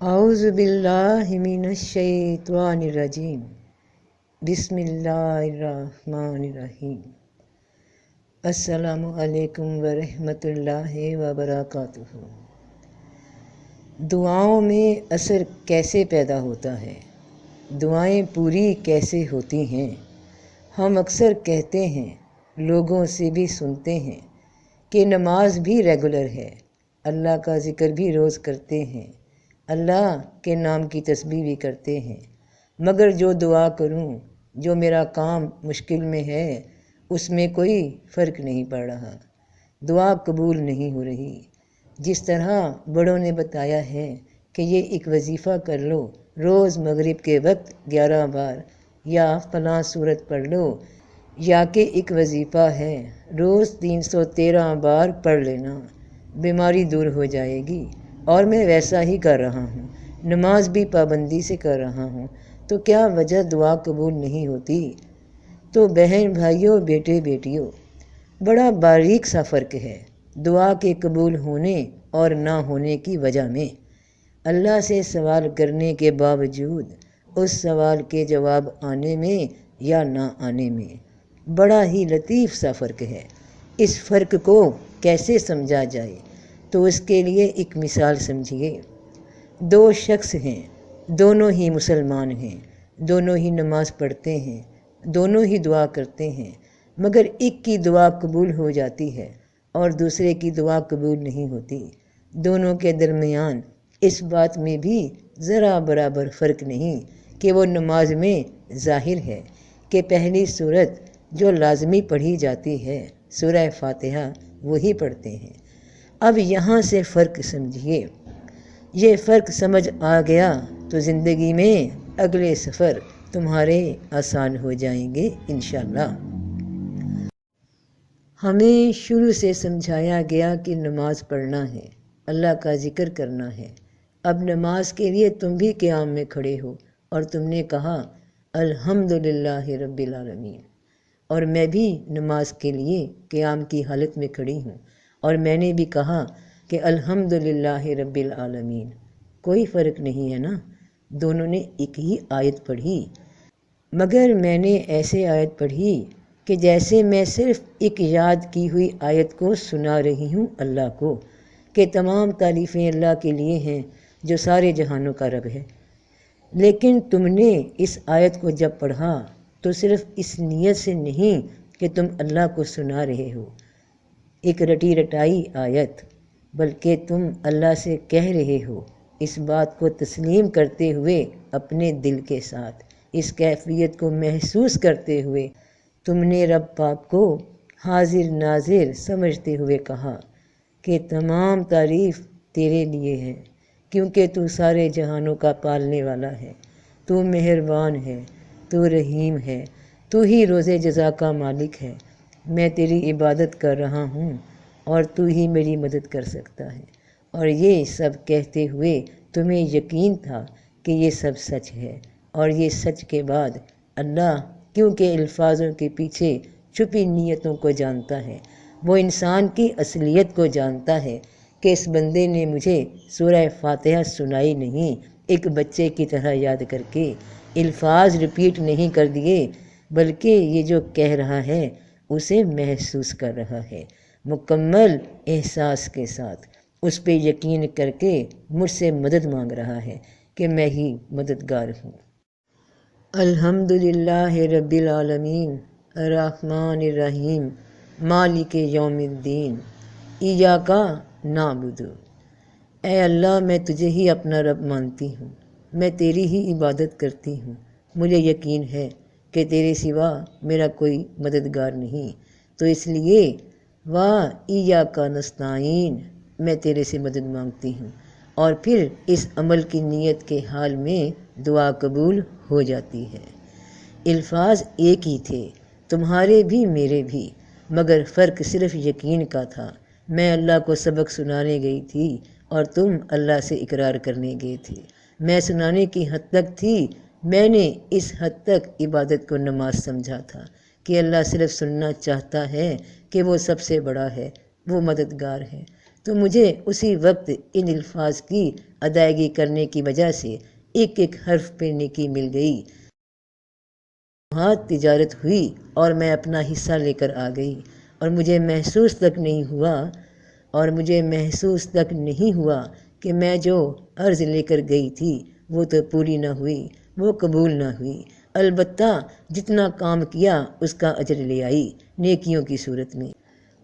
اعوذ باللہ من الشیطان الرجیم بسم اللہ الرحمن الرحیم۔ السلام علیکم ورحمۃ اللہ وبرکاتہ۔ دعاؤں میں اثر کیسے پیدا ہوتا ہے؟ دعائیں پوری کیسے ہوتی ہیں؟ ہم اکثر کہتے ہیں، لوگوں سے بھی سنتے ہیں کہ نماز بھی ریگولر ہے، اللہ کا ذکر بھی روز کرتے ہیں، اللہ کے نام کی تسبیح بھی کرتے ہیں، مگر جو دعا کروں، جو میرا کام مشکل میں ہے، اس میں کوئی فرق نہیں پڑ رہا، دعا قبول نہیں ہو رہی۔ جس طرح بڑوں نے بتایا ہے کہ یہ ایک وظیفہ کر لو، روز مغرب کے وقت 11 بار، یا فلاں سورت پڑھ لو، یا کہ ایک وظیفہ ہے روز 313 بار پڑھ لینا، بیماری دور ہو جائے گی، اور میں ویسا ہی کر رہا ہوں، نماز بھی پابندی سے کر رہا ہوں، تو کیا وجہ دعا قبول نہیں ہوتی؟ تو بہن بھائیوں، بیٹے بیٹیوں، بڑا باریک سا فرق ہے دعا کے قبول ہونے اور نہ ہونے کی وجہ میں۔ اللہ سے سوال کرنے کے باوجود اس سوال کے جواب آنے میں یا نہ آنے میں بڑا ہی لطیف سا فرق ہے۔ اس فرق کو کیسے سمجھا جائے؟ تو اس کے لیے ایک مثال سمجھیے۔ 2 شخص ہیں، دونوں ہی مسلمان ہیں، دونوں ہی نماز پڑھتے ہیں، دونوں ہی دعا کرتے ہیں، مگر ایک کی دعا قبول ہو جاتی ہے اور دوسرے کی دعا قبول نہیں ہوتی۔ دونوں کے درمیان اس بات میں بھی ذرا برابر فرق نہیں کہ وہ نماز میں ظاہر ہے کہ پہلی سورت جو لازمی پڑھی جاتی ہے سورہ فاتحہ، وہی پڑھتے ہیں۔ اب یہاں سے فرق سمجھیے۔ یہ فرق سمجھ آ گیا تو زندگی میں اگلے سفر تمہارے آسان ہو جائیں گے انشاءاللہ۔ ہمیں شروع سے سمجھایا گیا کہ نماز پڑھنا ہے، اللہ کا ذکر کرنا ہے۔ اب نماز کے لیے تم بھی قیام میں کھڑے ہو اور تم نے کہا الحمدللہ رب العالمین، اور میں بھی نماز کے لیے قیام کی حالت میں کھڑی ہوں، اور میں نے بھی کہا کہ الحمدللہ رب العالمین۔ کوئی فرق نہیں ہے نا، دونوں نے ایک ہی آیت پڑھی، مگر میں نے ایسے آیت پڑھی کہ جیسے میں صرف ایک یاد کی ہوئی آیت کو سنا رہی ہوں اللہ کو، کہ تمام تعریفیں اللہ کے لیے ہیں جو سارے جہانوں کا رب ہے۔ لیکن تم نے اس آیت کو جب پڑھا تو صرف اس نیت سے نہیں کہ تم اللہ کو سنا رہے ہو ایک رٹی رٹائی آیت، بلکہ تم اللہ سے کہہ رہے ہو، اس بات کو تسلیم کرتے ہوئے اپنے دل کے ساتھ، اس کیفیت کو محسوس کرتے ہوئے تم نے رب پاک کو حاضر ناظر سمجھتے ہوئے کہا کہ تمام تعریف تیرے لیے ہے، کیونکہ تو سارے جہانوں کا پالنے والا ہے، تو مہربان ہے، تو رحیم ہے، تو ہی روز جزا کا مالک ہے، میں تیری عبادت کر رہا ہوں اور تو ہی میری مدد کر سکتا ہے۔ اور یہ سب کہتے ہوئے تمہیں یقین تھا کہ یہ سب سچ ہے، اور یہ سچ کے بعد اللہ کیونکہ الفاظوں کے پیچھے چھپی نیتوں کو جانتا ہے، وہ انسان کی اصلیت کو جانتا ہے کہ اس بندے نے مجھے سورہ فاتحہ سنائی نہیں، ایک بچے کی طرح یاد کر کے الفاظ ریپیٹ نہیں کر دیے، بلکہ یہ جو کہہ رہا ہے اسے محسوس کر رہا ہے، مکمل احساس کے ساتھ اس پہ یقین کر کے مجھ سے مدد مانگ رہا ہے کہ میں ہی مددگار ہوں۔ الحمدللہ رب العالمین الرحمن الرحیم مالک یوم الدین ایاک نعبد۔ اے اللہ، میں تجھے ہی اپنا رب مانتی ہوں، میں تیری ہی عبادت کرتی ہوں، مجھے یقین ہے کہ تیرے سوا میرا کوئی مددگار نہیں، تو اس لیے ایاک نستعین، میں تیرے سے مدد مانگتی ہوں، اور پھر اس عمل کی نیت کے حال میں دعا قبول ہو جاتی ہے۔ الفاظ ایک ہی تھے، تمہارے بھی میرے بھی، مگر فرق صرف یقین کا تھا۔ میں اللہ کو سبق سنانے گئی تھی اور تم اللہ سے اقرار کرنے گئے تھے۔ میں سنانے کی حد تک تھی، میں نے اس حد تک عبادت کو نماز سمجھا تھا کہ اللہ صرف سننا چاہتا ہے کہ وہ سب سے بڑا ہے، وہ مددگار ہے، تو مجھے اسی وقت ان الفاظ کی ادائیگی کرنے کی وجہ سے ایک ایک حرف پہ نیکی مل گئی۔ ہاتھ تجارت ہوئی اور میں اپنا حصہ لے کر آ گئی، اور مجھے محسوس تک نہیں ہوا کہ میں جو عرض لے کر گئی تھی وہ تو پوری نہ ہوئی، وہ قبول نہ ہوئی، البتہ جتنا کام کیا اس کا اجر لے آئی نیکیوں کی صورت میں۔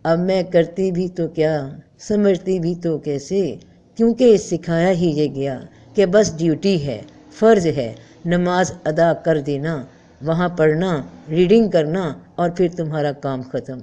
اب میں کرتی بھی تو کیا، سمجھتی بھی تو کیسے، کیونکہ سکھایا ہی یہ گیا کہ بس ڈیوٹی ہے، فرض ہے، نماز ادا کر دینا، وہاں پڑھنا، ریڈنگ کرنا، اور پھر تمہارا کام ختم۔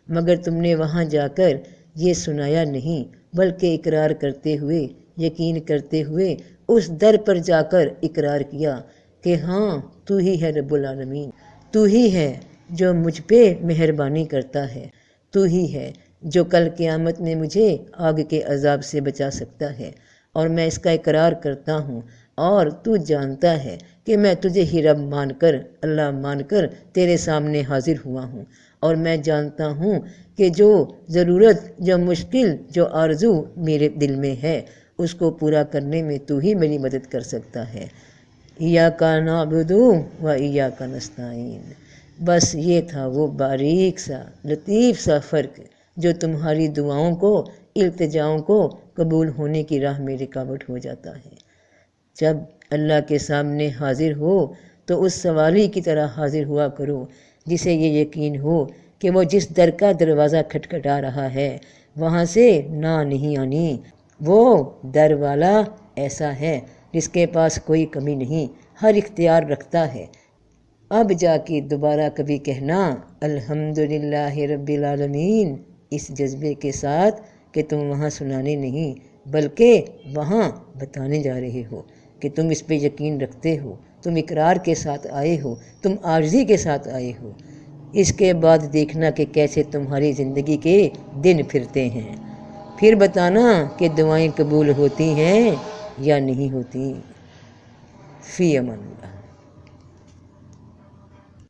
مگر تم نے وہاں جا کر یہ سنایا نہیں، بلکہ اقرار کرتے ہوئے، یقین کرتے ہوئے اس در پر جا کر اقرار کیا کہ ہاں تو ہی ہے رب العالمین، تو ہی ہے جو مجھ پہ مہربانی کرتا ہے، تو ہی ہے جو کل قیامت میں مجھے آگ کے عذاب سے بچا سکتا ہے، اور میں اس کا اقرار کرتا ہوں، اور تو جانتا ہے کہ میں تجھے ہی رب مان کر، اللہ مان کر تیرے سامنے حاضر ہوا ہوں، اور میں جانتا ہوں کہ جو ضرورت، جو مشکل، جو آرزو میرے دل میں ہے اس کو پورا کرنے میں تو ہی میری مدد کر سکتا ہے۔ ایاک نعبد و ایاک نستعین۔ بس یہ تھا وہ باریک سا، لطیف سا فرق جو تمہاری دعاؤں کو، التجاؤں کو قبول ہونے کی راہ میں رکاوٹ ہو جاتا ہے۔ جب اللہ کے سامنے حاضر ہو تو اس سوالی کی طرح حاضر ہوا کرو جسے یہ یقین ہو کہ وہ جس در کا دروازہ کھٹکھٹا رہا ہے وہاں سے نہ نہیں آنی۔ وہ در والا ایسا ہے جس کے پاس کوئی کمی نہیں، ہر اختیار رکھتا ہے۔ اب جا کے دوبارہ کبھی کہنا الحمدللہ رب العالمین، اس جذبے کے ساتھ کہ تم وہاں سنانے نہیں بلکہ وہاں بتانے جا رہے ہو کہ تم اس پہ یقین رکھتے ہو، تم اقرار کے ساتھ آئے ہو، تم عاجزی کے ساتھ آئے ہو۔ اس کے بعد دیکھنا کہ کیسے تمہاری زندگی کے دن پھرتے ہیں، پھر بتانا کہ دعائیں قبول ہوتی ہیں یا نہیں ہوتی۔ فی امان اللہ۔